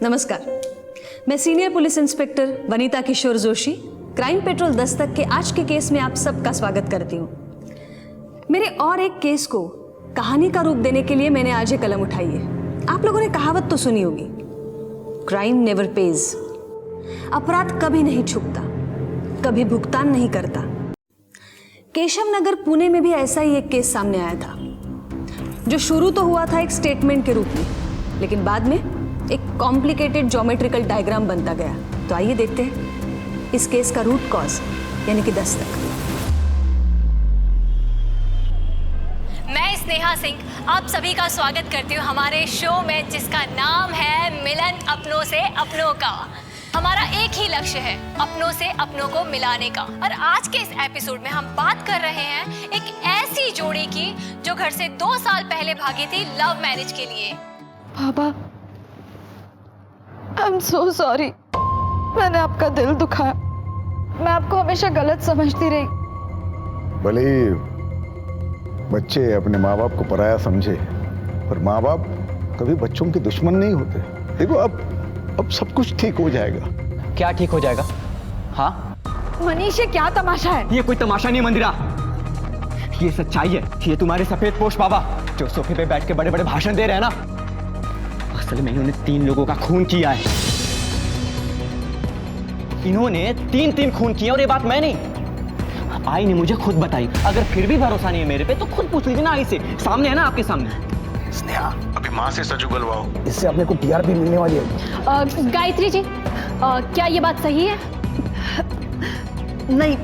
नमस्कार, मैं senior police inspector Vanita किशोर Joshi crime petrol Dastak के आज के केस में आप सबका स्वागत करती हूँ। मेरे और एक केस को कहानी का रूप देने के लिए मैंने आज ये कलम उठाई है। आप लोगों ने कहावत तो सुनी होगी, क्राइम नेवर पेज। अपराध कभी नहीं छुपता, कभी भुगतान नहीं करता। केशव नगर पुणे में भी ऐसा ही एक केस सामने आया था, जो शुरू तो हुआ था एक स्टेटमेंट के रूप में, लेकिन बाद में एक कॉम्प्लिकेटेड ज्योमेट्रिकल डायग्राम बनता गया। तो आइए देखते हैं इस केस का रूट कॉज यानी कि दस्तक। मैं स्नेहा सिंह आप सभी का स्वागत करती हूँ हमारे शो में, जिसका नाम है मिलन अपनों से अपनों का। हमारा एक ही लक्ष्य है, अपनों से अपनों को मिलाने का। और आज के इस एपिसोड में हम बात कर रहे हैं एक ऐसी जोड़ी की जो घर से 2 साल पहले भागी थी लव मैरिज के लिए। बाबा, आई एम सो सॉरी, मैंने आपका दिल दुखाया। मैं आपको हमेशा गलत समझती रही। भले ही बच्चे अपने माँ बाप को पराया समझे, पर माँ बाप कभी बच्चों के दुश्मन नहीं होते। देखो अब सब कुछ ठीक हो जाएगा। क्या ठीक हो जाएगा? हाँ, मनीष, ये क्या तमाशा है? ये कोई तमाशा नहीं है मंदिरा, ये सच्चाई है। ये तुम्हारे सफेद पोश बाबा जो सोफे पे बैठ के बड़े बड़े भाषण दे रहे हैं ना, असल में इन्होंने 3 लोगों का खून किया है। इन्होंने 3 खून किए, और ये बात मैं नहीं, आई ने मुझे खुद बताई। अगर फिर भी भरोसा नहीं है मेरे पे तो खुद पूछ लीजिए ना आई से, सामने है ना आपके सामने। स्नेहा, अभी माँ से सच उगलवाओ, इससे अपने को टीआरपी मिलने वाली है। गायत्री जी, क्या ये बात सही है? नहीं,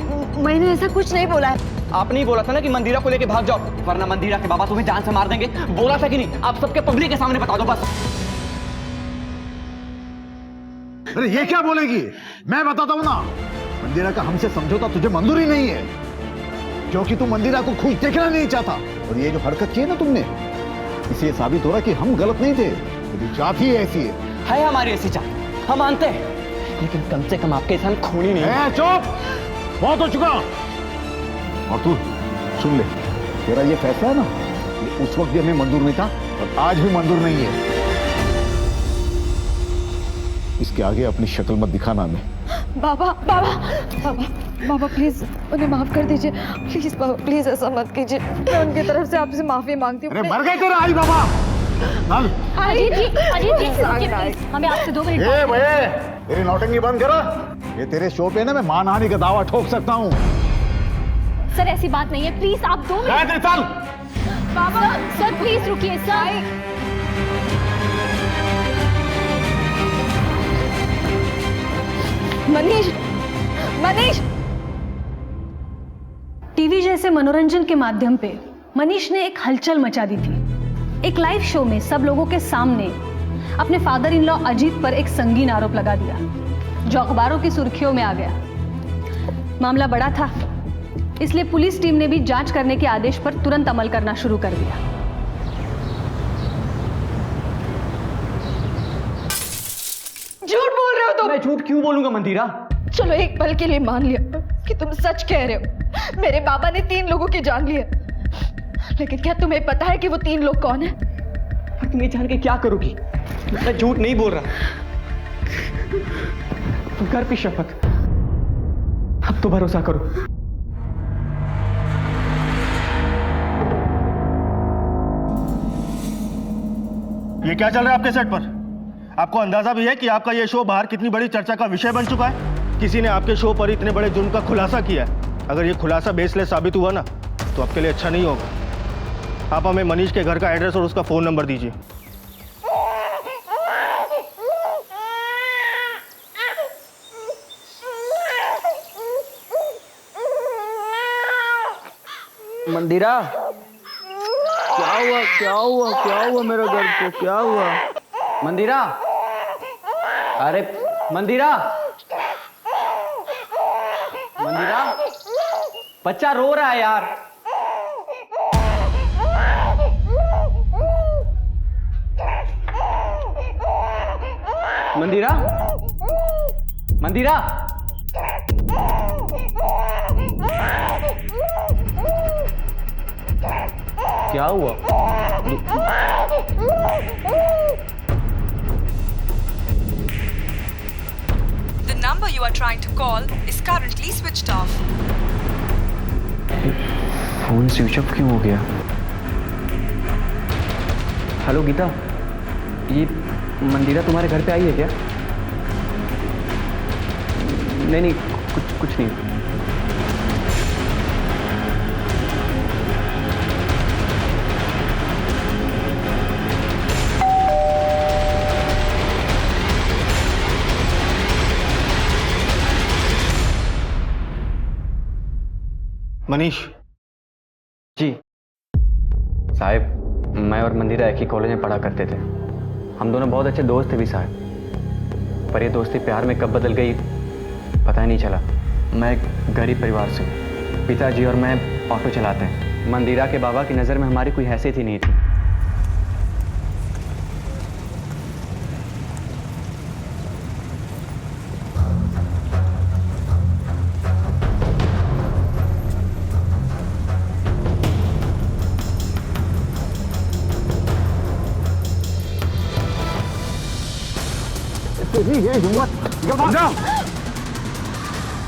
मैंने ऐसा कुछ नहीं बोला है। आपने ही बोला था ना कि मंदिरा को लेके भाग जाओ, वरना मंदिरा के बाबा तुम्हें जान से मार देंगे। बोला था कि नहीं? आप सबके पब्लिक के सामने बता दो बस। अरे ये क्या बोलेगी? मैं बताता हूँ ना, मंदिरा का हमसे समझौता तुझे मंजूर ही नहीं है, क्योंकि तू मंदिरा को खुश देखना नहीं चाहता। और ये जो हरकत की है ना तुमने, इससे साबित हो रहा कि हम गलत नहीं थे, तेरी चाहत ही ऐसी है हमारी ऐसी चाहत, हम मानते हैं, लेकिन कम से कम आपके इंसान खूनी नहीं है। चुप, बहुत हो चुका। और तू सुन ले, तेरा ये फैसला है ना, ये उस वक्त भी हमें मंजूर नहीं था और आज भी मंजूर नहीं है। इसके आगे अपनी शक्ल मत दिखाना हमें। बाबा, बाबा, बाबा, बाबा प्लीज उन्हें माफ कर दीजिए। प्लीज बाबा, प्लीज ऐसा मत कीजिए। मैं उनकी तरफ से आपसे माफी मांगती हूँ। अरे मर गए तेरे आई बाबा। अजीत जी, रुकिए प्लीज, हमें आपसे 2 मिनट। ए भैया, तेरी नौटंकी बंद करो। ये तेरे शो पे ना मैं मानहानि का दावा ठोक सकता हूँ। सर ऐसी बात नहीं है, प्लीज आप 2 मिनट। चल बाबा सर प्लीज रुकिए सर। मनीष, मनीष। टीवी जैसे मनोरंजन के माध्यम पे मनीष ने एक हलचल मचा दी थी। एक लाइव शो में सब लोगों के सामने अपने फादर इन लॉ अजीत पर एक संगीन आरोप लगा दिया, जो अखबारों की सुर्खियों में आ गया। मामला बड़ा था, इसलिए पुलिस टीम ने भी जांच करने के आदेश पर तुरंत अमल करना शुरू कर दिया। झूठ बोल रहे हो तुम। मैं झूठ क्यों बोलूंगा मंदिरा? चलो एक पल के लिए मान लिया कि तुम सच कह रहे हो। मेरे बाबा ने 3 लोगों की जान ली है, लेकिन क्या तुम्हें पता है कि वो 3 लोग कौन है? पर तुम ये जान के क्या करोगी? मैं झूठ नहीं बोल रहा, तुम कर पे शपथ, अब तो भरोसा करो। ये क्या चल रहा है आपके सेट पर? आपको अंदाजा भी है कि आपका ये शो बाहर कितनी बड़ी चर्चा का विषय बन चुका है? किसी ने आपके शो पर इतने बड़े जुर्म का खुलासा किया है। अगर ये खुलासा बेसलेस साबित हुआ ना, तो आपके लिए अच्छा नहीं होगा। आप हमें मनीष के घर का एड्रेस और उसका फोन नंबर दीजिए। मंदिरा, क्या हुआ? क्या हुआ? क्या हुआ मेरे घर को? क्या हुआ? मंदिरा, अरे मंदिरा, मंदिरा, बच्चा रो रहा है यार। मंदिरा, मंदिरा, क्या हुआ? number you are trying to call is currently switched off. Phone switch off क्यों हो गया? हेलो गीता, ये मंदिरा तुम्हारे घर पे आई है क्या? नहीं, कुछ नहीं। मनीष जी साहब, मैं और मंदिरा एक ही कॉलेज में पढ़ा करते थे। हम दोनों बहुत अच्छे दोस्त थे भी साहब, पर ये दोस्ती प्यार में कब बदल गई पता ही नहीं चला। मैं एक गरीब परिवार से हूँ, पिताजी और मैं ऑटो चलाते हैं। मंदिरा के बाबा की नज़र में हमारी कोई हैसियत ही नहीं थी।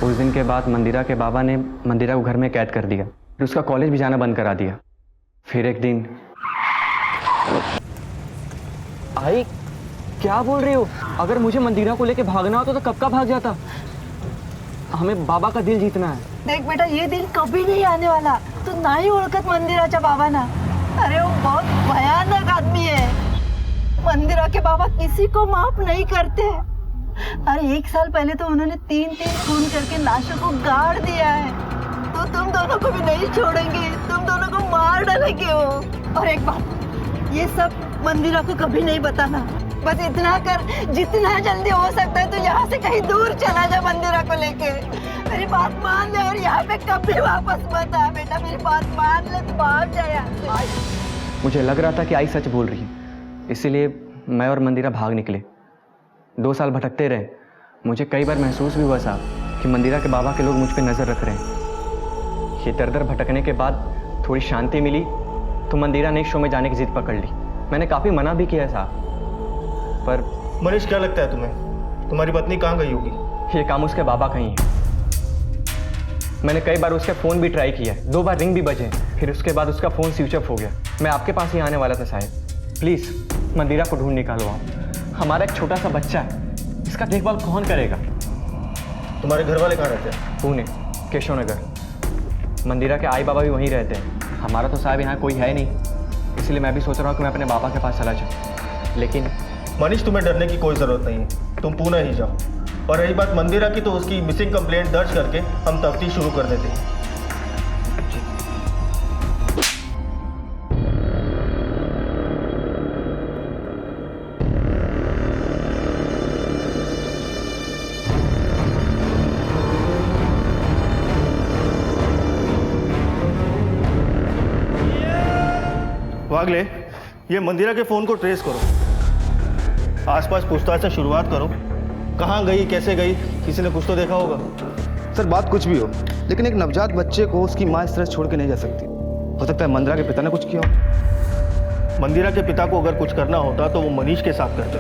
उस दिन के बाद मंदिरा के बाबा ने मंदिरा को घर में कैद कर दिया, फिर उसका कॉलेज भी जाना बंद करा दिया। फिर एक दिन आई, क्या बोल रही हो? अगर मुझे मंदिरा को लेके भागना होता तो कब का भाग जाता। हमें बाबा का दिल जीतना है। देख बेटा, ये दिन कभी नहीं आने वाला। तू नाही ओळखत मंदिराच्या बाबांना। अरे वो बहुत भयानक आदमी है। मंदिरा के बाबा किसी को माफ नहीं करते। अरे 1 साल पहले तो उन्होंने 3 खून करके लाशों को गाड़ दिया है। तो तुम दोनों को भी नहीं छोड़ेंगे, तुम दोनों को मार डालेंगे वो। और एक बात, ये सब मंदिरा को कभी नहीं बताना। बस इतना कर, जितना जल्दी हो सकता है तो यहाँ से कहीं दूर चला जा मंदिरा को लेके। मेरी बात मान ले और यहाँ पे कभी वापस मत आ बेटा। मेरी बात मान ले, तो भाग जा यहाँ से। मुझे लग रहा था कि आई सच बोल रही है, इसीलिए मैं और मंदिरा भाग निकले। 2 साल भटकते रहे। मुझे कई बार महसूस भी हुआ साहब कि मंदिरा के बाबा के लोग मुझ पे नज़र रख रहे हैं। ये दर दर भटकने के बाद थोड़ी शांति मिली तो मंदिरा ने शो में जाने की जिद पकड़ ली। मैंने काफ़ी मना भी किया साहब, पर मनीष क्या लगता है तुम्हें, तुम्हारी पत्नी कहाँ गई होगी? ये काम उसके बाबा का ही है। मैंने कई बार उसका फ़ोन भी ट्राई किया, 2 बार रिंग भी बजे, फिर उसके बाद उसका फ़ोन स्विच ऑफ हो गया। मैं आपके पास ही आने वाला था साहब, प्लीज़ मंदिरा को ढूंढ निकालो आप। हमारा एक छोटा सा बच्चा है, इसका देखभाल कौन करेगा? तुम्हारे घर वाले कहाँ रहते हैं? पुणे, केशव नगर। मंदिरा के आई बाबा भी वहीं रहते हैं। हमारा तो साहब यहाँ कोई है नहीं, इसलिए मैं भी सोच रहा हूँ कि मैं अपने बाबा के पास चला जाऊँ। लेकिन मनीष, तुम्हें डरने की कोई ज़रूरत नहीं है, तुम पुणे ही जाओ। और रही बात मंदिरा की, तो उसकी मिसिंग कंप्लेंट दर्ज करके हम तफ्तीश शुरू कर देते हैं। वागले, ये मंदिरा के फ़ोन को ट्रेस करो, आसपास पूछताछ से शुरुआत करो। कहाँ गई, कैसे गई, किसी ने कुछ तो देखा होगा। सर बात कुछ भी हो, लेकिन एक नवजात बच्चे को उसकी माँ इस तरह छोड़ के नहीं जा सकती। हो सकता है मंदिरा के पिता ने कुछ किया हो। मंदिरा के पिता को अगर कुछ करना होता तो वो मनीष के साथ करते।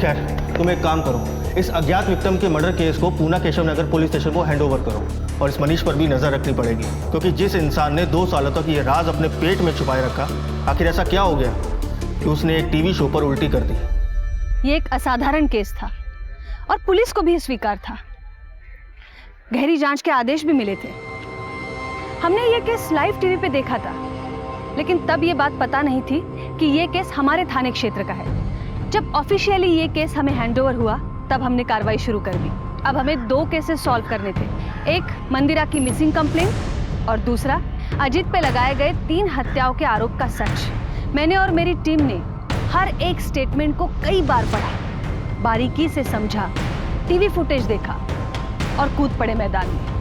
खैर, तुम एक काम करो, इस अज्ञात विक्टिम के मर्डर केस को पूना केशव नगर पुलिस स्टेशन को हैंडओवर करो। और इस मनीष पर भी नजर रखनी पड़ेगी, क्योंकि जिस इंसान ने 2 सालों तक ये राज अपने पेट में छुपाए रखा, आखिर ऐसा क्या हो गया कि उसने एक टीवी शो पर उल्टी कर दी। ये एक असाधारण केस था और पुलिस को भी स्वीकार था। गहरी जांच के आदेश भी मिले थे। हमने ये केस लाइव टीवी पे देखा था, लेकिन तब ये बात पता नहीं थी कि ये केस हमारे थाने क्षेत्र का है। जब ऑफिशियली ये केस हमें हैंडओवर हुआ, तब हमने कार्रवाई शुरू कर दी। अब हमें 2 केसेस सॉल्व करने थे, एक मंदिरा की मिसिंग कंप्लेंट और दूसरा अजीत पे लगाए गए 3 हत्याओं के आरोप का सच। मैंने और मेरी टीम ने हर एक स्टेटमेंट को कई बार पढ़ा, बारीकी से समझा, टीवी फुटेज देखा और कूद पड़े मैदान में।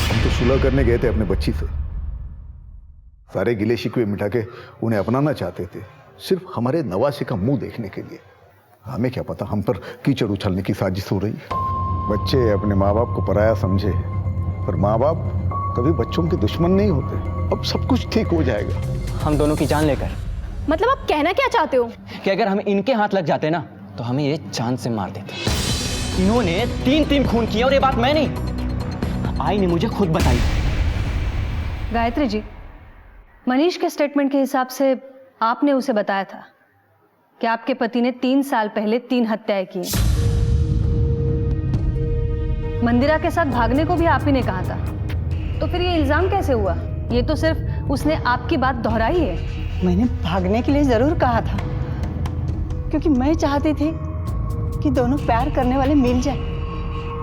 हम तो सुलह करने गए थे अपने बच्ची से, सारे गिले शिकवे मिटा के उन्हें अपनाना चाहते थे, सिर्फ हमारे नवासे का मुंह देखने के लिए। हमें क्या पता हम पर कीचड़ उछलने की साजिश हो रही है। बच्चे अपने माँ बाप को पराया समझे, पर माँ बाप कभी बच्चों के दुश्मन नहीं होते। अब सब कुछ ठीक हो जाएगा। हम दोनों की जान लेकर मतलब आप कहना क्या चाहते हो? कि अगर हम इनके हाथ लग जाते ना तो हमें ये जान से मार देते। इन्होंने 3 खून किए और ये बात मैं नहीं, आई ने मुझे खुद बताई। गायत्री जी, मनीष के स्टेटमेंट के हिसाब से आपने उसे बताया था कि आपके पति ने 3 साल पहले 3 हत्याएं की हैं। मंदिरा के साथ भागने को भी आप ही ने कहा था, तो फिर ये इल्जाम कैसे हुआ? ये तो सिर्फ उसने आपकी बात दोहराई है। मैंने भागने के लिए जरूर कहा था, क्योंकि मैं चाहती थी कि दोनों प्यार करने वाले मिल जाएं।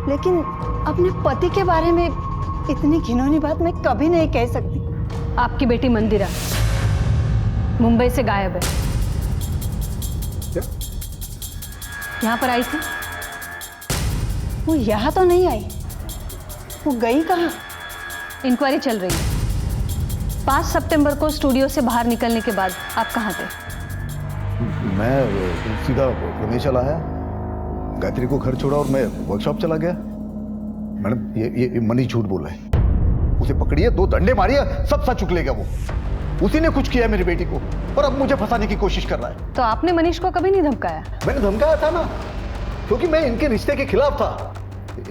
लेकिन अपने पति के बारे में इतनी घिनौनी बात मैं कभी नहीं कह सकती। आपकी बेटी मंदिरा मुंबई से गायब है। यहाँ पर आई थी? वो यहाँ तो नहीं आई, वो गई कहाँ? इंक्वायरी चल रही है। 5 सितंबर को स्टूडियो से बाहर निकलने के बाद आप कहाँ थे? मैं सीधा पुणे चला आया, गायत्री को घर छोड़ा और मैं वर्कशॉप चला गया। मैडम ये मनीष झूठ बोल रहा है। उसे पकड़िए, 2 डंडे मारिए, सब सच उगलेगा। वो उसी ने कुछ किया मेरी बेटी को और अब मुझे फंसाने की कोशिश कर रहा है। तो आपने मनीष को कभी नहीं धमकाया? मैंने धमकाया था ना, क्योंकि मैं इनके रिश्ते के खिलाफ था।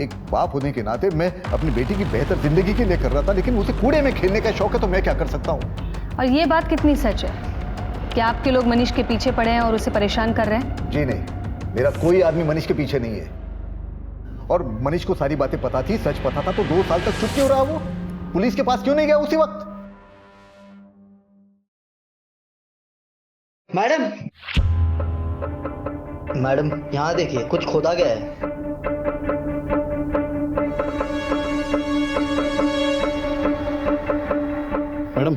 एक बाप होने के नाते मैं अपनी बेटी की बेहतर जिंदगी के लिए कर रहा था, लेकिन उसे कूड़े में खेलने का शौक है तो मैं क्या कर सकता हूँ। और ये बात कितनी सच है कि आपके लोग मनीष के पीछे पड़े हैं और उसे परेशान कर रहे हैं? जी नहीं, मेरा कोई आदमी मनीष के पीछे नहीं है। और मनीष को सारी बातें पता थी, सच पता था, तो 2 साल तक चुप क्यों रहा? वो पुलिस के पास क्यों नहीं गया उसी वक्त? मैडम यहाँ देखिए, कुछ खोदा गया है। मैडम,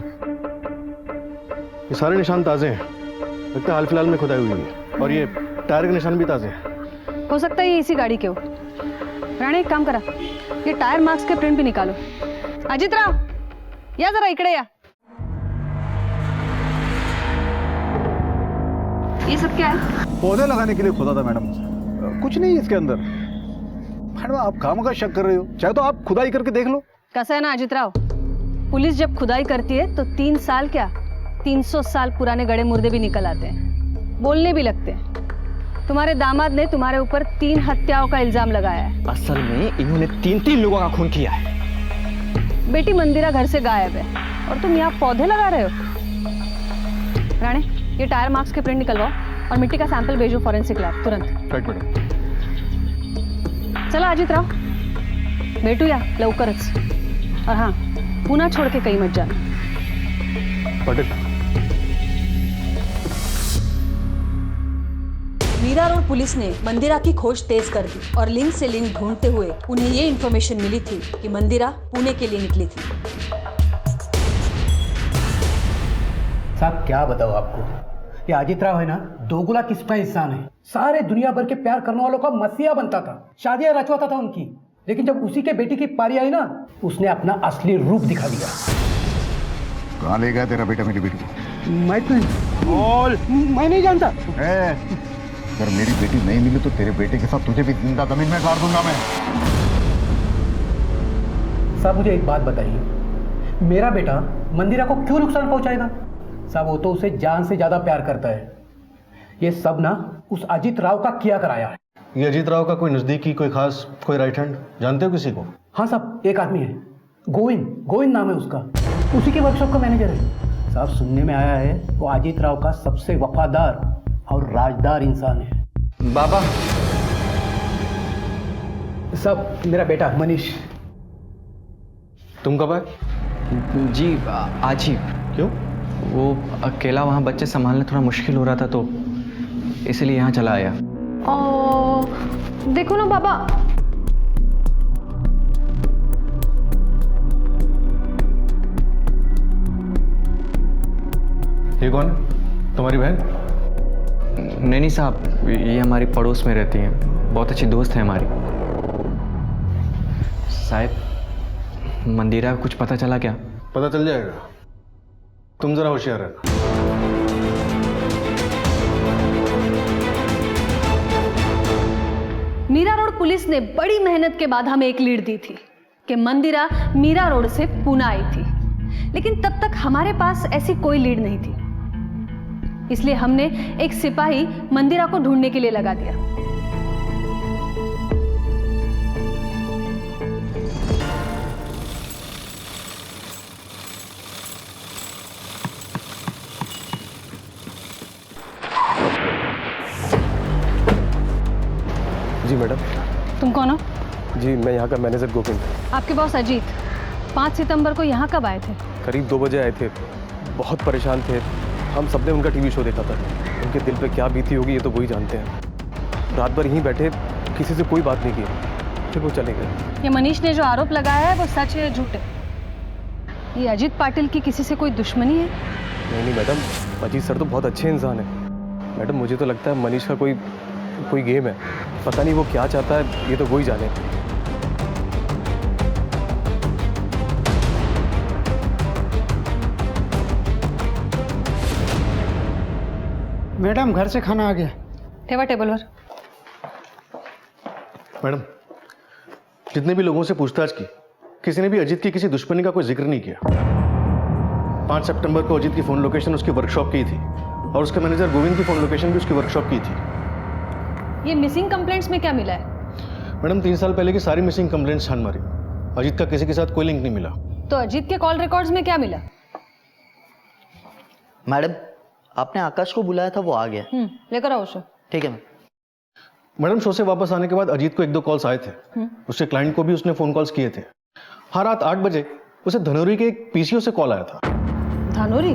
ये सारे निशान ताजे हैं, लगता है हाल फिलहाल में खुदाई हुई है। और ये टायर के निशान भी ताजे हैं। हो सकता है ये इसी गाड़ी के हो। राणे, एक काम करा, ये टायर मार्क्स के प्रिंट भी निकालो। अजित राव, या जरा इकडे या। ये सब क्या है? पौधे लगाने के लिए खोदा था मैडम, कुछ नहीं इसके अंदर। मैडम आप खामखा शक कर रहे हो, चाहे तो आप खुदाई करके देख लो। कैसा है ना अजित राव, पुलिस जब खुदाई करती है तो 3 साल क्या 300 साल पुराने गड़े मुर्दे भी निकल आते हैं, बोलने भी लगते हैं। तुम्हारे दामाद ने तुम्हारे ऊपर 3 हत्याओं का इल्जाम लगाया है। असल में इन्होंने 3 लोगों का खून किया है। बेटी मंदिरा घर से गायब है और तुम यहाँ पौधे लगा रहे हो। राणे, ये टायर मार्क्स के प्रिंट निकलवाओ और मिट्टी का सैंपल भेजो फॉरेंसिक लैब तुरंत। Right madam. चला अजित राव, भेटूया लवकरच। और हाँ, पुन्हा छोड़ के कहीं मत जाना। पटेल, मीरा रोड पुलिस ने मंदिरा की खोज तेज कर दी और लिंक से लिंक ढूंढते हुए उन्हें ये इन्फॉर्मेशन मिली थी कि मंदिरा पुणे के लिए निकली थी। साहब क्या बताओ आपको, ये अजित राव है ना, दोगुला किस्म का इंसान है। सारे दुनिया भर के प्यार करने वालों का मसीहा बनता था, शादियां रचवाता था उनकी। लेकिन जब उसी के बेटी की पारी आई ना, उसने अपना असली रूप दिखा दिया। कहाँ ले गया तेरा बेटा मेरी बेटी को? मैं नहीं जानता। अगर मेरी बेटी नहीं मिली तो तेरे बेटे के साथ तुझे भी जिंदा जमीन में गाड़ दूंगा मैं। साहब मुझे एक बात बताइए, मेरा बेटा मंदिरा को क्यों नुकसान पहुंचाएगा? साहब वो तो उसे जान से ज्यादा प्यार करता है। ये सब ना उस अजित राव का किया कराया है। ये अजीत राव का कोई नजदीकी, कोई खास, कोई राइट हैंड जानते हो किसी को? हाँ साहब, एक आदमी है, गोविंद नाम है उसका, उसी के वर्कशॉप का मैनेजर है। साहब सुनने में आया है वो अजित राव का सबसे वफादार और राजदार इंसान है। बाबा, सब मेरा बेटा मनीष। तुम कब आए? जी आज ही। क्यों? वो अकेला वहाँ बच्चे संभालना थोड़ा मुश्किल हो रहा था तो इसलिए यहाँ चला आया। देखो ना बाबा, ये कौन है? तुम्हारी बहन? नहीं साहब, ये हमारी पड़ोस में रहती हैं, बहुत अच्छी दोस्त है हमारी। साहब मंदिरा को कुछ पता चला क्या? पता चल जाएगा, तुम जरा होशियार रहना। मीरा रोड पुलिस ने बड़ी मेहनत के बाद हमें एक लीड दी थी कि मंदिरा मीरा रोड से पूना आई थी, लेकिन तब तक हमारे पास ऐसी कोई लीड नहीं थी। इसलिए हमने एक सिपाही मंदिरा को ढूंढने के लिए लगा दिया। जी मैडम। तुम कौन हो? जी मैं यहाँ का मैनेजर गोविंद। आपके बॉस अजीत 5 सितंबर को यहाँ कब आए थे? करीब 2 बजे आए थे। बहुत परेशान थे। हम सबने उनका टीवी शो देखा था। उनके दिल पे क्या बीती होगी ये तो वही जानते हैं। रात भर यहीं बैठे, किसी से कोई बात नहीं की, फिर वो चले गए। ये मनीष ने जो आरोप लगाया है वो सच है या झूठ है? ये अजीत पाटिल की किसी से कोई दुश्मनी है? नहीं मैडम, अजीत सर तो बहुत अच्छे इंसान हैं। मैडम मुझे तो लगता है मनीष का कोई गेम है। पता नहीं वो क्या चाहता है, ये तो वही जाने। मैडम घर से खाना आ गया। ठेवा टेबल पर। मैडम, जितने भी लोगों से पूछताछ की, किसी ने भी अजीत की किसी दुश्मनी का कोई जिक्र नहीं किया। 5 सितंबर को अजीत की फोन लोकेशन उसकी वर्कशॉप की थी और उसके मैनेजर गोविंद की फोन लोकेशन भी उसकी वर्कशॉप की थी। ये मिसिंग कंप्लेंट्स में क्या मिला है? मैडम 3 साल पहले की सारी मिसिंग कंप्लेंट्स छान मारी, अजीत का किसी के साथ कोई लिंक नहीं मिला। तो अजीत के कॉल रिकॉर्ड्स में क्या मिला? मैडम आपने आकाश को बुलाया था, वो आ गया। लेकर आओ उसे। ठीक है मैडम शो से वापस आने के बाद अजीत को 1-2 कॉल्स आए थे। उसके क्लाइंट को भी उसने फोन कॉल्स किए थे। हर रात 8 बजे उसे धनौरी के एक पीसीओ से कॉल आया था। धानोरी?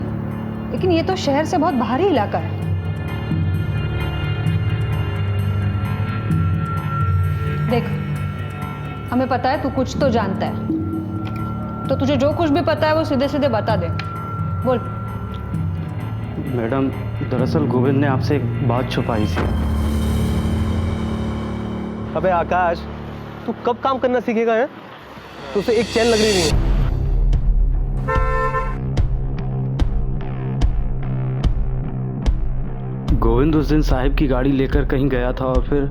लेकिन ये तो शहर से बहुत बाहरी इलाका है। देख, हमें पता है तू कुछ तो जानता है, तो तुझे जो कुछ भी पता है वो सीधे सीधे बता दे। बोल। मैडम दरअसल गोविंद ने आपसे एक बात छुपाई थी। अबे आकाश, तू कब काम करना सीखेगा है? तो उसे एक चैन लग रही नहीं है। गोविंद उस दिन साहिब की गाड़ी लेकर कहीं गया था और फिर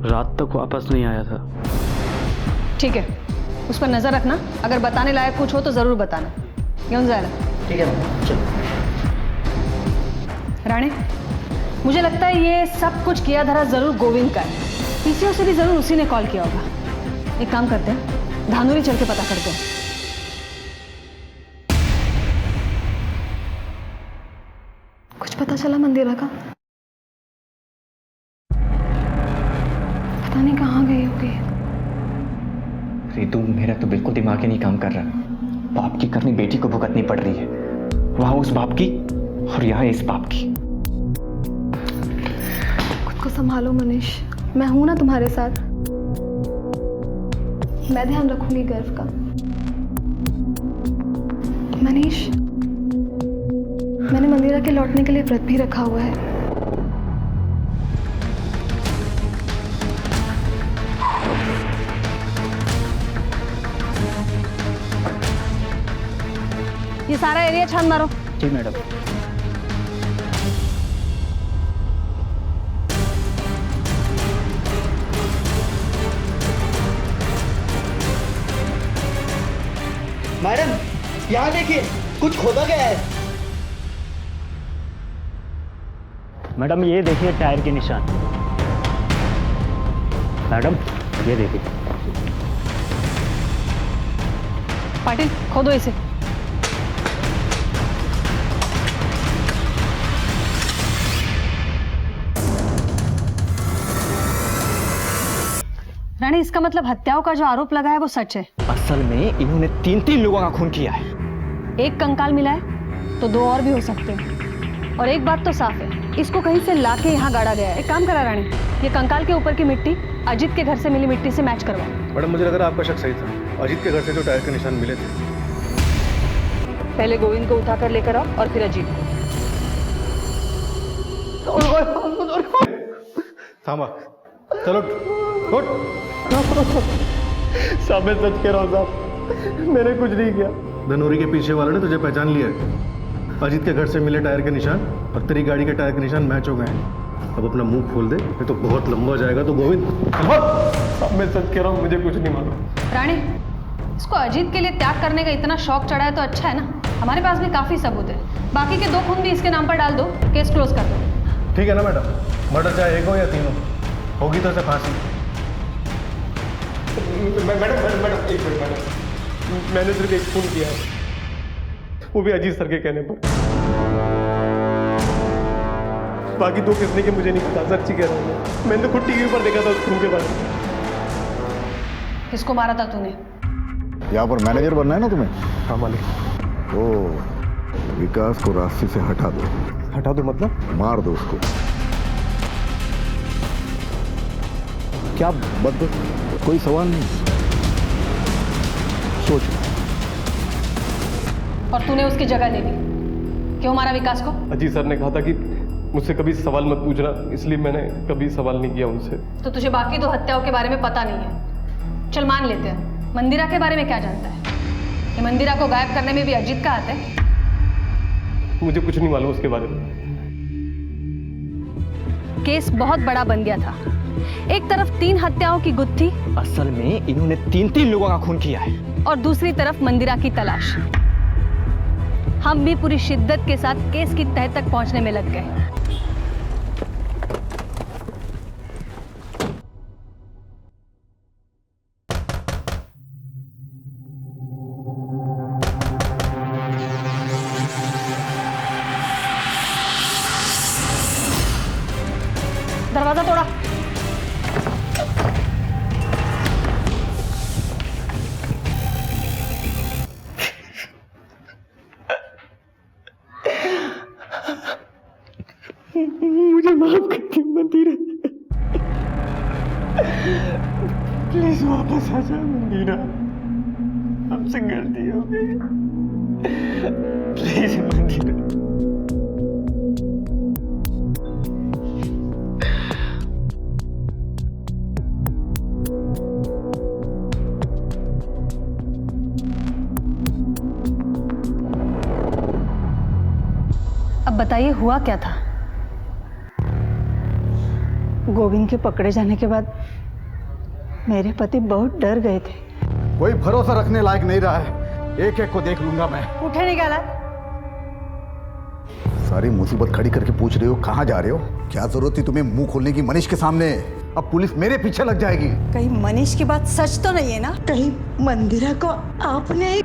रात तक वापस नहीं आया था। ठीक है, उस पर नजर रखना। अगर बताने लायक कुछ हो तो जरूर बताना। क्यों जा रहा? ठीक है चलो। राणे, मुझे लगता है ये सब कुछ किया धरा जरूर गोविंद का है। पीसीओ से भी जरूर उसी ने कॉल किया होगा। एक काम करते हैं, धानोरी चल के पता करते हैं। कुछ पता चला मंदिरा का? पता नहीं कहाँ गई होगी। रितु, मेरा तो बिल्कुल दिमाग ही नहीं काम कर रहा। बाप की करनी बेटी को भुगतनी पड़ रही है, वहां उस बाप की और यहाँ इस बाप की। खुद को संभालो मनीष, मैं हूं ना तुम्हारे साथ। मैं ध्यान रखूंगी गर्व का। मनीष, मैंने मंदिरा के लौटने के लिए व्रत भी रखा हुआ है। ये सारा एरिया छान मारो। ठीक मैडम। मैडम यहाँ देखिए, कुछ खोदा गया है। मैडम ये देखिए टायर के निशान। मैडम ये देखिए। पाटिल, खोदो इसे। रानी, इसका मतलब हत्याओं का जो आरोप लगा है वो सच है। असल में इन्होंने 3 लोगों का खून किया है। एक कंकाल मिला है तो 2 और भी हो सकते हैं। और एक बात तो साफ है, इसको कहीं से लाके यहाँ गाड़ा गया है। एक काम करा रानी, ये कंकाल के ऊपर की मिट्टी अजीत के घर से मिली मिट्टी से मैच करवाओ। मैडम मुझे लग रहा है आपका शक सही था। अजीत के घर से जो टायर के निशान मिले थे। पहले गोविंद को उठाकर लेकर आओ और फिर अजीत को। थामा, चलो उठ। साहब मैं सच कह रहा हूँ साहब, मैंने कुछ नहीं किया। धनौरी के पीछे वाले ने तुझे पहचान लिया है। अजीत के घर से मिले टायर के निशान और तेरी गाड़ी के टायर के निशान मैच हो गए हैं। अब अपना मुंह खोल दे, ये तो बहुत लंबा जाएगा। तो गोविंद, साहब मैं सच कह रहा हूँ, मुझे कुछ नहीं मालूम। रानी, इसको अजीत के लिए त्याग करने का इतना शौक चढ़ा है तो अच्छा है ना, हमारे पास भी काफी सबूत है। बाकी के 2 खून भी इसके नाम पर डाल दो, केस क्लोज कर दो। ठीक है ना मैडम, मर्डर चाहे 1 हो या 3 हो, होगी तो इसे फांसी। मैडम एक मिनट मैडम, मैंने सिर्फ एक खून किया है, वो भी अजीत सर के कहने पर। बाकी 2 किसने के मुझे नहीं पता, सच्ची कह रहा हूँ। मैंने तो खुद टीवी पर देखा था उस खून के बारे में। किसको मारा था तूने? यहाँ पर मैनेजर बनना है ना तुम्हें? हाँ मालिक। ओ, विकास को रास्ते से हटा दो। हटा दो मतलब? मार दो उसको। क्या बद, कोई सवाल नहीं, सोच। और तूने उसकी जगह ले ली, क्यों मारा विकास को? अजीत सर ने कहा था कि मुझसे कभी सवाल मत पूछना, इसलिए मैंने कभी सवाल नहीं किया उनसे। तो तुझे बाकी 2 हत्याओं के बारे में पता नहीं है। चल मान लेते हैं, मंदिरा के बारे में क्या जानता है? ये मंदिरा को गायब करने में भी अजीत का हाथ है? मुझे कुछ नहीं मालूम उसके बारे में। केस बहुत बड़ा बन गया था। एक तरफ 3 हत्याओं की गुत्थी, असल में इन्होंने 3 लोगों का खून किया है, और दूसरी तरफ मंदिरा की तलाश। हम भी पूरी शिद्दत के साथ केस की तह तक पहुंचने में लग गए। दरवाजा तोड़ा। मुझे माफ कर दे मंदिरा, प्लीज वापस आ जा मंदिरा, हमसे गलती हो गई, प्लीज मंदिरा। अब बताइए हुआ क्या था? गोविंद के पकड़े जाने के बाद मेरे पति बहुत डर गए थे। कोई भरोसा रखने लायक नहीं रहा है, एक एक को देख लूंगा मैं। उठे निकाला। सारी मुसीबत खड़ी करके पूछ रहे हो कहाँ जा रहे हो? क्या जरूरत थी तुम्हें मुंह खोलने की मनीष के सामने? अब पुलिस मेरे पीछे लग जाएगी। कहीं मनीष की बात सच तो नहीं है ना? कहीं मंदिरा को आपने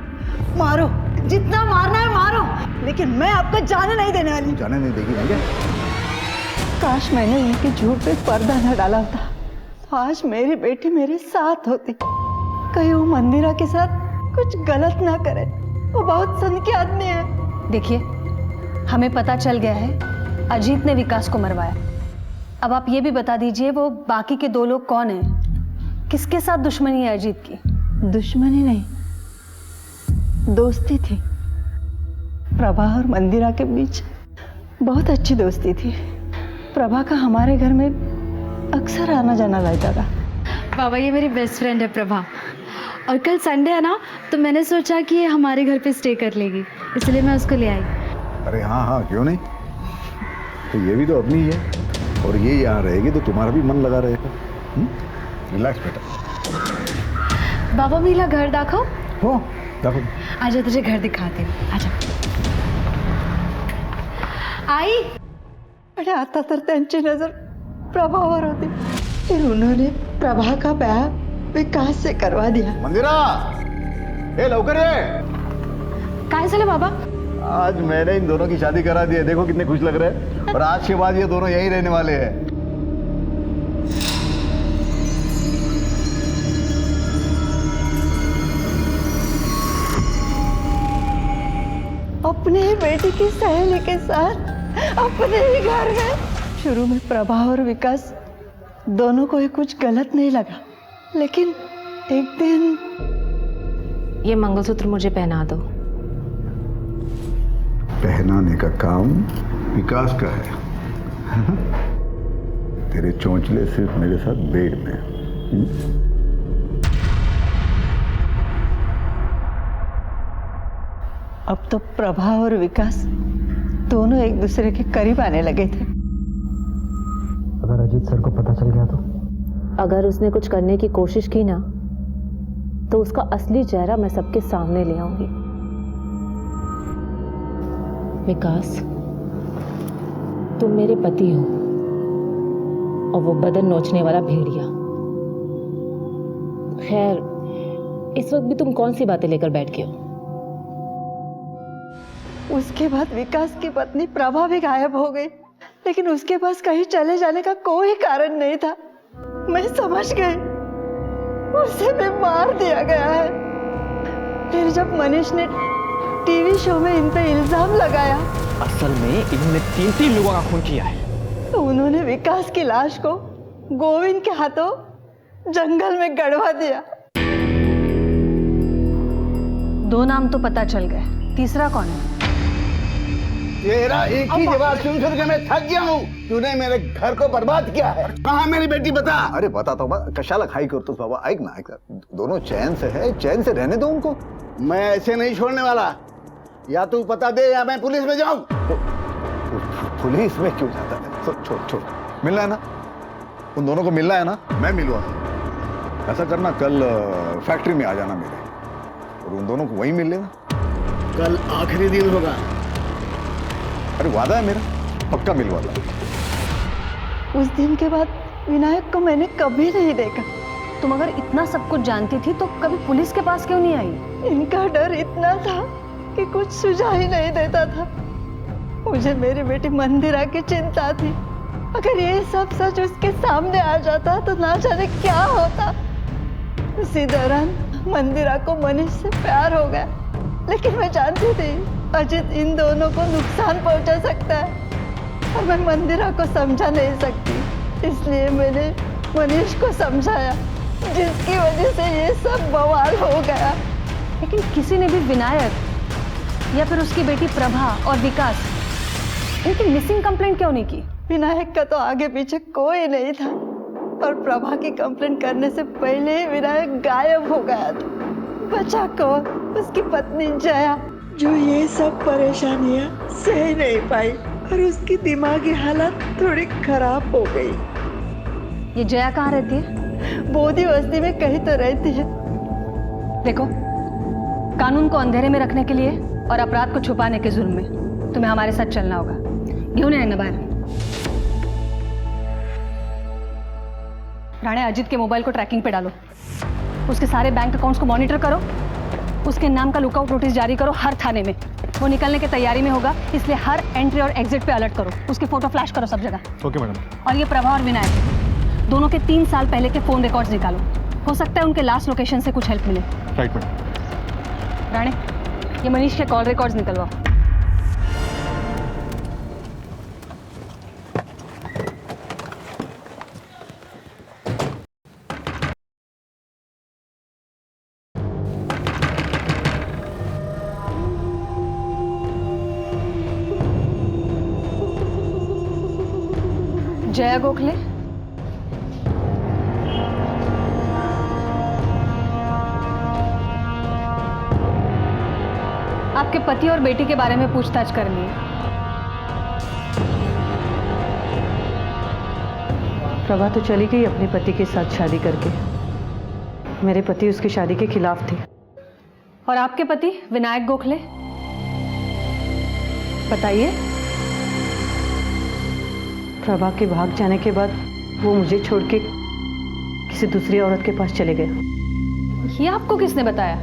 मारो, जितना मारना है मारो, लेकिन मैं आपको जाने नहीं देने वाली। जाने नहीं देगी भैया? काश मैंने उनके झूठ पे पर्दा न डाला होता, आज मेरी बेटी मेरे साथ होती। कहीं वो मंदिरा के साथ कुछ गलत ना करे, वो बहुत सनकी आदमी है। देखिए, हमें पता चल गया है अजीत ने विकास को मरवाया। अब आप ये भी बता दीजिए वो बाकी के 2 लोग कौन हैं? किसके साथ दुश्मनी है अजीत की? दुश्मनी नहीं, दोस्ती थी। प्रभा और मंदिरा के बीच बहुत अच्छी दोस्ती थी। प्रभा का हमारे घर में अक्सर आना जाना रहता था। बाबा ये मेरी बेस्ट फ्रेंड है प्रभा, और कल संडे है ना, तो मैंने सोचा कि ये हमारे घर पे स्टे कर लेगी, इसलिए मैं उसको ले आई। अरे हाँ हाँ, क्यों नहीं, तो ये भी तो अपनी ही है, और ये यहाँ रहेगी तो तुम्हारा भी मन लगा रहेगा। रिलैक्स बेटा। बाबा मेरा घर दाखो। हो देखो, आजा तुझे घर दिखाते हैं, आजा। आई आणि आता तर त्यांची नजर प्रभावर होती, फिर उन्होंने प्रभा का ब्याह विकास से करवा दिया। मंदिरा, ए लवकर ये। काय झालं बाबा? आज मैंने इन दोनों की शादी करा दी है, देखो कितने खुश लग रहे हैं, और आज के बाद ये दोनों यहीं रहने वाले हैं। अपने ही बेटी की सहेली के साथ अपने ही घर में। शुरू में प्रभा और विकास दोनों को ही कुछ गलत नहीं लगा, लेकिन एक दिन ये मंगलसूत्र मुझे पहना दो। पहनाने का काम विकास का है। तेरे चोंचले सिर्फ मेरे साथ बेड में। अब तो प्रभा और विकास दोनों एक दूसरे के करीब आने लगे थे। अगर अजीत सर को पता चल गया तो? अगर उसने कुछ करने की कोशिश की ना, तो उसका असली चेहरा मैं सबके सामने ले आऊंगी। विकास, तुम मेरे पति हो और वो बदन नोचने वाला भेड़िया। खैर, इस वक्त भी तुम कौन सी बातें लेकर बैठ गए हो? उसके बाद विकास की पत्नी प्रभा भी गायब हो गई, लेकिन उसके पास कहीं चले जाने का कोई कारण नहीं था। मैं समझ गई, उसे भी मार दिया गया है। फिर जब मनीष ने टीवी शो में इन पे इल्जाम लगाया, असल में इन्होंने 3 लोगों का खून किया है। तो उन्होंने विकास की लाश को गोविंद के हाथों जंगल में गड़वा दिया। 2 नाम तो पता चल गए, तीसरा कौन है? तेरा एक ही जवाब सुन सुन के मैं थक गया हूँ। तूने मेरे घर को बर्बाद किया है। कहाँ मेरी बेटी, बता। अरे बता तो कशाला खाई करतोस बाबा। ऐक ना, दोनों चैन से है, चैन से रहने दो उनको। मैं ऐसे नहीं छोड़ने वाला। या तू पता दे या मैं पुलिस में जाऊं। पुलिस में क्यों जाता है? छोड़ छोड़, मिलना है ना, उन दोनों को मिलना है ना, मैं मिलवा। ऐसा करना, कल फैक्ट्री में आ जाना मेरे, और उन दोनों को वहीं मिल लेना। कल आखिरी दिन होगा। अरे वादा है मेरा, पक्का मिलवाता। उस दिन के बाद विनायक को मैंने कभी नहीं देखा। तुम अगर इतना सब कुछ जानती थी तो कभी पुलिस के पास क्यों नहीं आई? इनका डर इतना था कि कुछ सुझाव ही नहीं देता था। मुझे मेरी बेटी मंदिरा की चिंता थी। अगर ये सब सच उसके सामने आ जाता तो ना जाने क्या होता। उसी दौरान मंदिरा को मनीष से प्यार हो गया, लेकिन मैं जानती थी अजित इन दोनों को नुकसान पहुंचा सकता है और मैं मंदिरा को समझा नहीं सकती। इसलिए मैंने मनीष को समझाया, जिसकी वजह से ये सब बवाल हो गया। लेकिन किसी ने भी विनायक या फिर उसकी बेटी प्रभा और विकास, इनकी मिसिंग कंप्लेंट क्यों नहीं की? विनायक का तो आगे पीछे कोई नहीं था और प्रभा की कंप्लेंट करने से पहले ही विनायक गायब हो गया था। बचा को उसकी पत्नी जया, जो ये सब परेशानियां सह नहीं पाई और उसकी दिमागी हालत थोड़ी खराब हो गई। ये जया कहाँ रहती है? बोधी बस्ती में कहीं तो रहती है। देखो, कानून को अंधेरे में रखने के लिए और अपराध को छुपाने के जुर्म में तुम्हें हमारे साथ चलना होगा। घेऊन ये ना बाहर। राणे, अजित के मोबाइल को ट्रैकिंग पे डालो, उसके सारे बैंक अकाउंट्स को मॉनिटर करो, उसके नाम का लुकआउट नोटिस जारी करो हर थाने में। वो निकलने की तैयारी में होगा, इसलिए हर एंट्री और एग्जिट पे अलर्ट करो। उसकी फोटो फ्लैश करो सब जगह। Okay madam. और ये प्रभा और विनायक दोनों के 3 साल पहले के फोन रिकॉर्ड्स निकालो। हो सकता है उनके लास्ट लोकेशन से कुछ हेल्प मिले। Right madam. राणे, ये मनीष के कॉल रिकॉर्ड्स निकलवाओ। जया गोखले, आपके पति और बेटी के बारे में पूछताछ करनी है। प्रभा तो चली गई अपने पति के साथ शादी करके। मेरे पति उसकी शादी के खिलाफ थे। और आपके पति विनायक गोखले, बताइए। प्रभा के भाग जाने के बाद वो मुझे छोड़ के किसी दूसरी औरत के पास चले गए। ये आपको किसने बताया?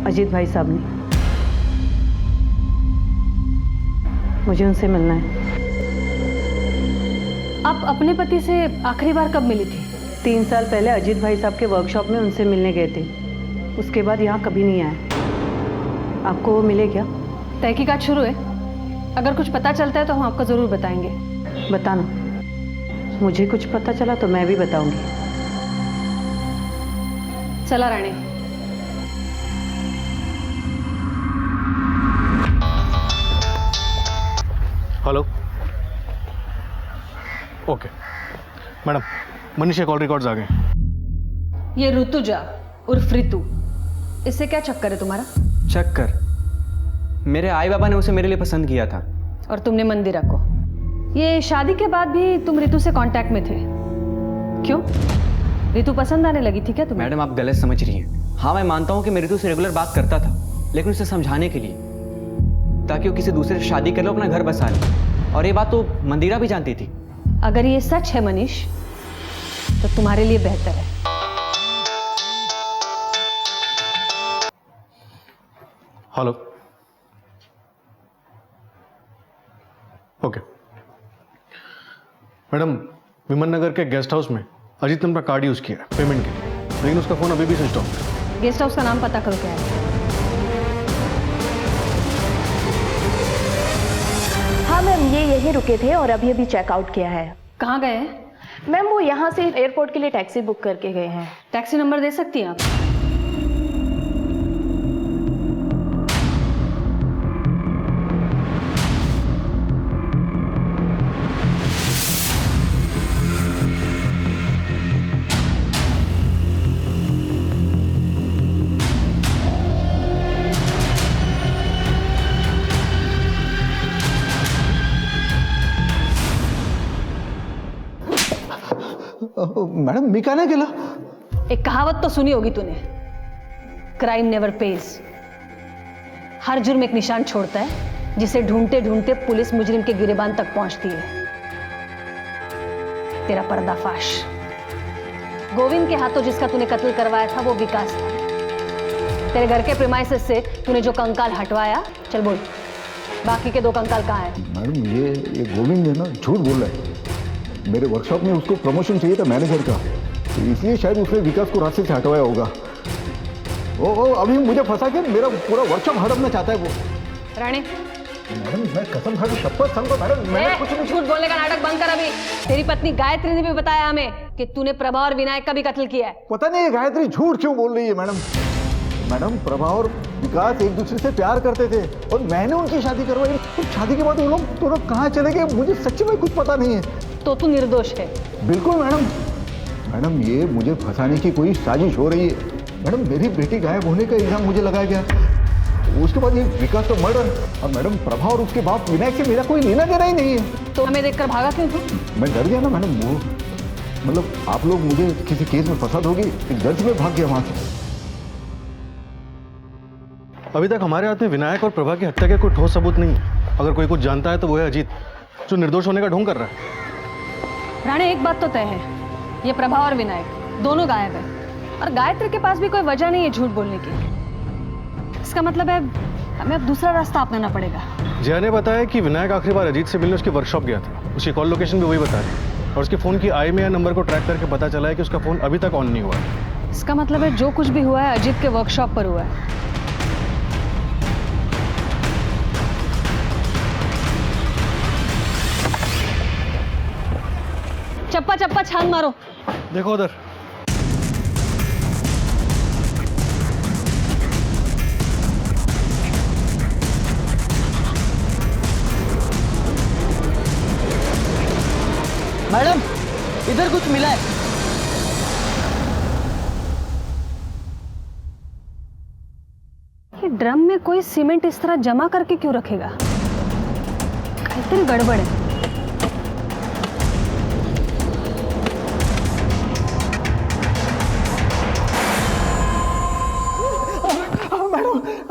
अजीत भाई साहब ने। मुझे उनसे मिलना है। आप अपने पति से आखिरी बार कब मिली थी? 3 साल पहले अजीत भाई साहब के वर्कशॉप में उनसे मिलने गए थे। उसके बाद यहाँ कभी नहीं आया। आपको वो मिले क्या? तहकीकात शुरू है, अगर कुछ पता चलता है तो हम आपको जरूर बताएंगे। बताना, मुझे कुछ पता चला तो मैं भी बताऊंगी। चला रानी। हेलो। ओके मैडम, मनीष के कॉल रिकॉर्ड्स आ गए। ये ऋतुजा उर्फ ऋतु, इससे क्या चक्कर है तुम्हारा? चक्कर? मेरे आई बाबा ने उसे मेरे लिए पसंद किया था। और तुमने मंदिरा को। ये शादी के बाद भी तुम ऋतु से कांटेक्ट में थे, क्यों? रितु पसंद आने लगी थी क्या तुम्हें? मैडम आप गलत समझ रही हैं। हाँ मैं मानता हूँ कि मैं रितु से रेगुलर बात करता था, लेकिन उसे समझाने के लिए, ताकि वो किसी दूसरे से शादी कर लो, अपना घर बसा ले। और ये बात तो मंदिरा भी जानती थी। अगर ये सच है मनीष, तो तुम्हारे लिए बेहतर है। हेलो। ओके मैडम, विमन नगर के गेस्ट हाउस में अजीत ने अपना कार्ड यूज किया है पेमेंट के लिए, लेकिन उसका फोन अभी भी स्विच ऑफ है। गेस्ट हाउस का नाम पता करो क्या है। हाँ मैम, ये यहीं रुके थे और अभी अभी चेकआउट किया है। कहाँ गए हैं? मैम वो यहाँ से एयरपोर्ट के लिए टैक्सी बुक करके गए हैं। टैक्सी नंबर दे सकती हैं आप? मैडम मी का नाही केलं? एक कहावत तो सुनी होगी तूने, क्राइम नेवर पेज। हर जुर्म एक निशान छोड़ता है, जिसे ढूंढते ढूंढते पुलिस मुजरिम के गिरेबान तक पहुंचती है। तेरा पर्दाफाश, गोविंद के हाथों जिसका तूने कत्ल करवाया था वो विकास था। तेरे घर के प्रीमाइसेस से तूने जो कंकाल हटवाया, चल बोल बाकी के 2 कंकाल कहाँ हैं? मैडम ये गोविंद है ना, झूठ बोल रहा है। मेरे वर्कशॉप में उसको प्रमोशन चाहिए था मैनेजर का, तो इसलिए शायद उसने विकास को रास्ते से हटवाया होगा। ओ अभी मुझे फंसा के मेरा पूरा वर्कशॉप हड़पना चाहता है वो। रानी मैडम मैं कसम खा के शपथ संग मैडम, मैंने कुछ नहीं। झूठ बोलने का नाटक बंद कर अभी। तेरी पत्नी गायत्री ने भी बताया हमें कि तूने प्रभा और विनायक का भी कत्ल किया है। पता नहीं गायत्री झूठ क्यों बोल रही है मैडम। मैडम प्रभा और विकास एक दूसरे से प्यार करते थे और मैंने उनकी शादी करवाई। तो शादी के बाद वो लोग दोनों कहाँ चले गए मुझे सच्ची में कुछ पता नहीं है। तो तू निर्दोष है? बिल्कुल मैडम। मैडम ये मुझे फंसाने की कोई साजिश हो रही है। मैडम मेरी बेटी गायब होने का इल्जाम मुझे लगाया गया, उसके बाद ये विकास तो मर्डर, और मैडम प्रभा और उसके बाप विनायक से मेरा कोई लेना देना ही नहीं है। तो हमें देखकर भागा क्यों तू? मैं डर गया ना मैडम, वो मतलब आप लोग मुझे किसी केस में फंसा दोगे, इस डर से मैं भाग गया वहां से। अभी तक हमारे हाथ में विनायक और प्रभा की हत्या का कोई ठोस सबूत नहीं है। अगर कोई कुछ जानता है तो वो है अजीत, जो निर्दोष होने का ढोंग कर रहा है। राणे एक बात तो तय है, ये प्रभा और विनायक दोनों गायब है और गायत्री के पास भी कोई वजह नहीं है झूठ बोलने की। इसका मतलब है हमें अब दूसरा रास्ता अपनाना पड़ेगा। जया ने बताया कि विनायक आखिरी बार अजीत से मिलने उसकी वर्कशॉप गया था, उसकी कॉल लोकेशन भी वही बता रही, और उसके फोन की IMEI नंबर को ट्रैक करके पता चला है कि उसका फोन अभी तक ऑन नहीं हुआ है। इसका मतलब है जो कुछ भी हुआ है अजीत के वर्कशॉप पर हुआ है। चप्पा चप्पा छान मारो। देखो उधर। मैडम इधर कुछ मिला है। ये ड्रम में कोई सीमेंट इस तरह जमा करके क्यों रखेगा? कहीं गड़बड़ है।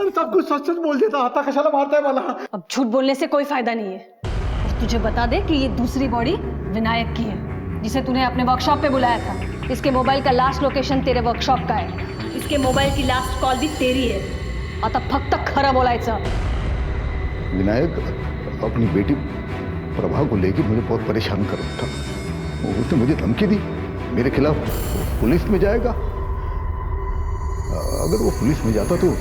सब कुछ सच सच बोल देता, आता कशाला मारता है मला। अब झूठ बोलने से कोई फायदा नहीं है। और तुझे बता दे कि ये दूसरी बॉडी विनायक की है, जिसे तूने अपने वर्कशॉप पे बुलाया था। इसके मोबाइल का लास्ट लोकेशन तेरे वर्कशॉप का है, इसके मोबाइल की लास्ट कॉल भी तेरी है। आता फक्त खरं बोलायचं। विनायक अपनी बेटी प्रभा को लेकर मुझे बहुत परेशान कर रहा था। उसने मुझे धमकी दी मेरे खिलाफ पुलिस में जाएगा। अगर वो पुलिस में जाता तो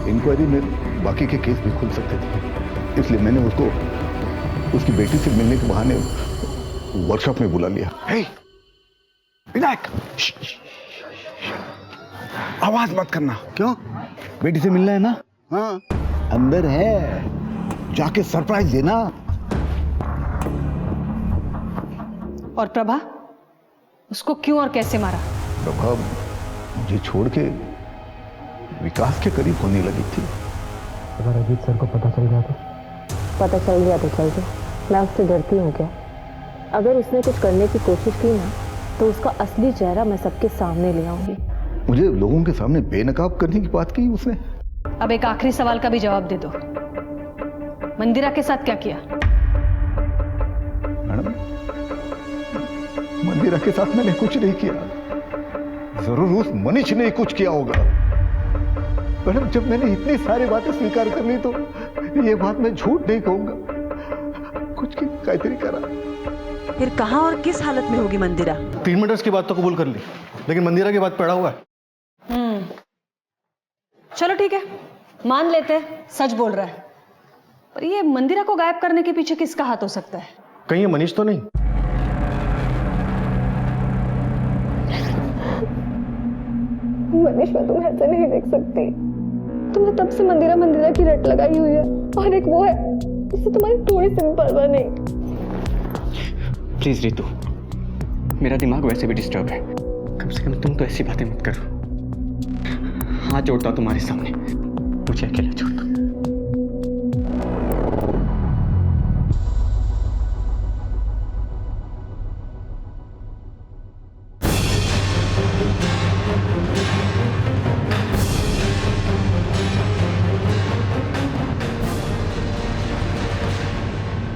इंक्वायरी में बाकी के केस भी खुल सकते थे, इसलिए मैंने उसको उसकी बेटी से मिलने के बहाने वर्कशॉप में बुला लिया। हे विनायक, आवाज मत करना। क्यों? बेटी से मिलना है ना? हाँ अंदर है, जाके सरप्राइज देना। और प्रभा, उसको क्यों और कैसे मारा? प्रभा मुझे छोड़ के विकास के करीब होने लगी थी। अगर अजीत सर को पता चल गया तो? पता चल गया तो चल गया, मैं उससे डरती हूँ क्या? अगर उसने कुछ करने की कोशिश की ना तो उसका असली चेहरा मैं सबके सामने ले आऊंगी। मुझे लोगों के सामने बेनकाब करने की बात की उसने। अब एक आखिरी सवाल का भी जवाब दे दो, मंदिरा के साथ क्या किया? मैडम, मंदिरा के साथ मैंने कुछ नहीं किया। जरूर उस मनीष ने कुछ किया होगा। मैडम, जब मैंने इतनी सारी बातें स्वीकार कर ली तो ये बात मैं झूठ नहीं कहूंगा। कुछ की कायतरी करा। फिर कहाँ और किस हालत में होगी मंदिरा? 3 मर्डर्स की बात तो कबूल कर ली, लेकिन मंदिरा की बात पड़ा हुआ है। चलो ठीक है, मान लेते हैं सच बोल रहा है, पर ये मंदिरा को गायब करने के पीछे किसका हाथ हो सकता है? कहीं ये मनीष तो नहीं? मनीष, मैं तुम्हें ऐसे नहीं देख सकती। तुमने तब से मंदिरा मंदिरा की रट लगाई हुई है, और एक वो है जिससे तुम्हारी थोड़ी सी परवाह नहीं। प्लीज रितु, मेरा दिमाग वैसे भी डिस्टर्ब है, कम से कम तुम तो ऐसी बातें मत करो। हाथ जोड़ता हूं तुम्हारे सामने, मुझे अकेला छोड़ दो।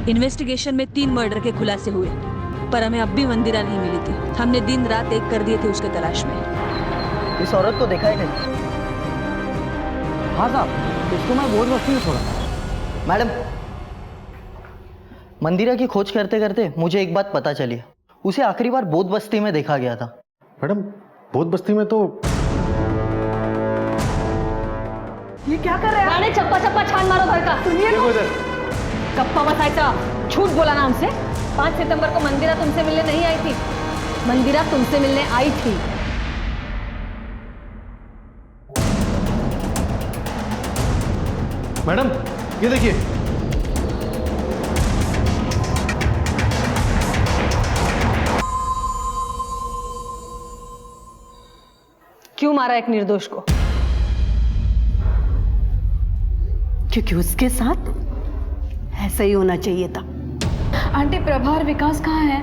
इन्वेस्टिगेशन में 3 मर्डर के खुलासे हुए, पर हमें अब भी मंदिरा नहीं मिली थी। हमने दिन रात एक कर दिए थे उसके तलाश में। इस औरत को देखा है कहीं? हाँ साहब, इसको मैं बहुत वक्त में छोड़ा। मैडम, मंदिरा की खोज करते करते मुझे एक बात पता चली। उसे आखिरी बार बोध बस्ती में देखा गया था। मैडम, बोध बस्ती में तो ये क्या कर रहे हैं? राणे, चप्पा चप्पा छान मारो घर का। सुनिए गप्पा बसायचा, झूठ बोला ना हमसे। 5 सितंबर को मंदिरा तुमसे मिलने नहीं आई थी, मंदिरा तुमसे मिलने आई थी। मैडम, ये देखिए। क्यों मारा एक निर्दोष को? क्योंकि उसके साथ ऐसा ही होना चाहिए था। आंटी, प्रभा और विकास कहाँ हैं?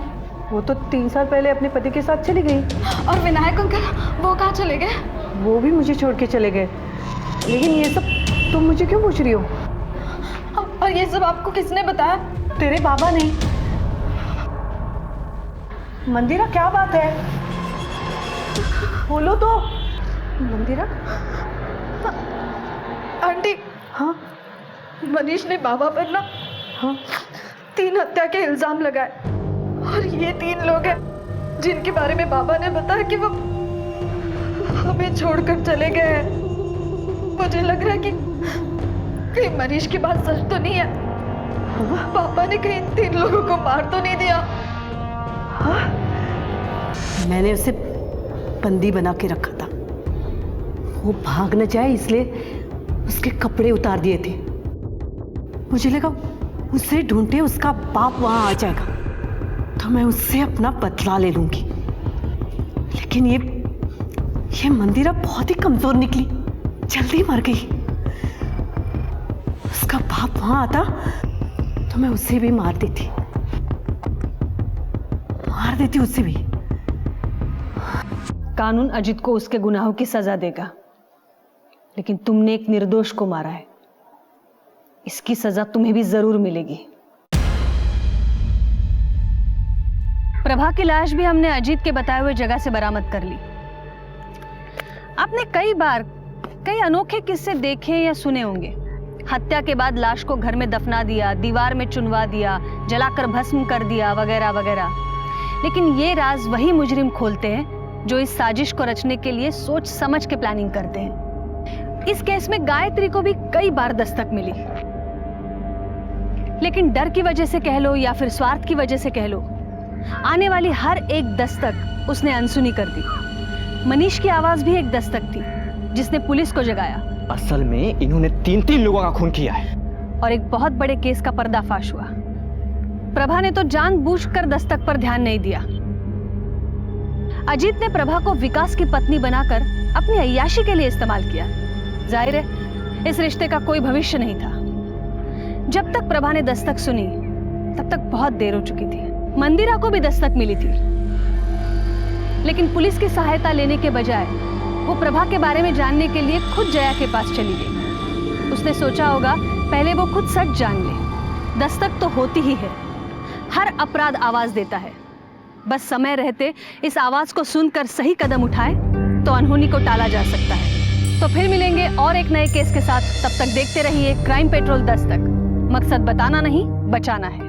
वो तो 3 साल पहले अपने पति के साथ चली गई। और विनायक अंकल, वो कहाँ चले गए? वो भी मुझे छोड़ के चले गए। लेकिन ये सब तुम मुझे क्यों पूछ रही हो? और ये सब आपको किसने बताया? तेरे बाबा ने। मंदिरा, क्या बात है? बोलो तो। मंदिरा? आंटी, हाँ? मनीष ने बाबा पर ना 3 हत्या के इल्जाम लगाए, और ये 3 लोग हैं जिनके बारे में बाबा ने बताया कि वो हमें छोड़कर चले गए हैं। मुझे लग रहा है कि कहीं मनीष की बात सच तो नहीं है। पापा ने कहीं 3 लोगों को मार तो नहीं दिया? मैंने उसे बंदी बना के रखा था। वो भाग न जाए इसलिए उसके कपड़े उतार दिए थे। मुझे लगा उसे ढूंढते उसका बाप वहां आ जाएगा तो मैं उससे अपना बदला ले लूंगी। लेकिन ये मंदिरा बहुत ही कमजोर निकली, जल्दी मर गई। उसका बाप वहां आता तो मैं उसे भी मार देती उसे भी। कानून अजित को उसके गुनाहों की सजा देगा, लेकिन तुमने एक निर्दोष को मारा है, इसकी सजा तुम्हें भी जरूर मिलेगी। प्रभा की लाश भी हमने अजीत के बताए हुए जगह से बरामद कर ली। आपने कई बार कई अनोखे किस्से देखे या सुने होंगे। हत्या के बाद लाश को घर में दफना दिया, दीवार में चुनवा दिया, जलाकर भस्म कर दिया, वगैरह वगैरह। लेकिन ये राज वही मुजरिम खोलते हैं जो इस साजिश को रचने के लिए सोच समझ के प्लानिंग करते हैं। इस केस में गायत्री को भी कई बार दस्तक मिली, लेकिन डर की वजह से कह लो या फिर स्वार्थ की वजह से कह लो, आने वाली हर एक दस्तक उसने अनसुनी कर दी। मनीष की आवाज भी एक दस्तक थी जिसने पुलिस को जगाया। असल में इन्होंने 3 लोगों का खून किया है और एक बहुत बड़े केस का पर्दाफाश हुआ। प्रभा ने तो जानबूझकर दस्तक पर ध्यान नहीं दिया। अजीत ने प्रभा को विकास की पत्नी बनाकर अपनी अय्याशी के लिए इस्तेमाल किया। जाहिर है इस रिश्ते का कोई भविष्य नहीं था। जब तक प्रभा ने दस्तक सुनी तब तक बहुत देर हो चुकी थी। मंदिरा को भी दस्तक मिली थी, लेकिन पुलिस की सहायता लेने के बजाय वो प्रभा के बारे में जानने के लिए खुद जया के पास चली गई। उसने सोचा होगा पहले वो खुद सच जान ले। दस्तक तो होती ही है, हर अपराध आवाज देता है, बस समय रहते इस आवाज को सुनकर सही कदम उठाए तो अनहोनी को टाला जा सकता है। तो फिर मिलेंगे और एक नए केस के साथ, तब तक देखते रहिए क्राइम पेट्रोल दस्तक। मकसद बताना नहीं, बचाना है।